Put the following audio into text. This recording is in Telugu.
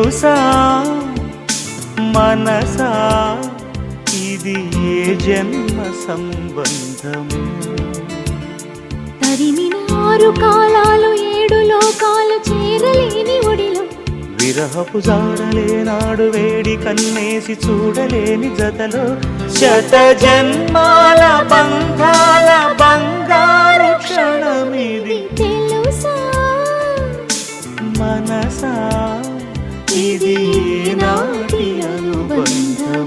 తెలుసా మనసా ఇది ఏ జన్మ సంబంధము తరిమిన 6 కాలాలు 7 లోకాలు చేరలేని ఒడిలో విరహపు జాడలేనాడు వేడి కన్నేసి చూడలేని జతలో శత జన్మాల బంధాల బంగారు క్షణమిది తెలుసా మనసా ఇది నాటి అనుబంధం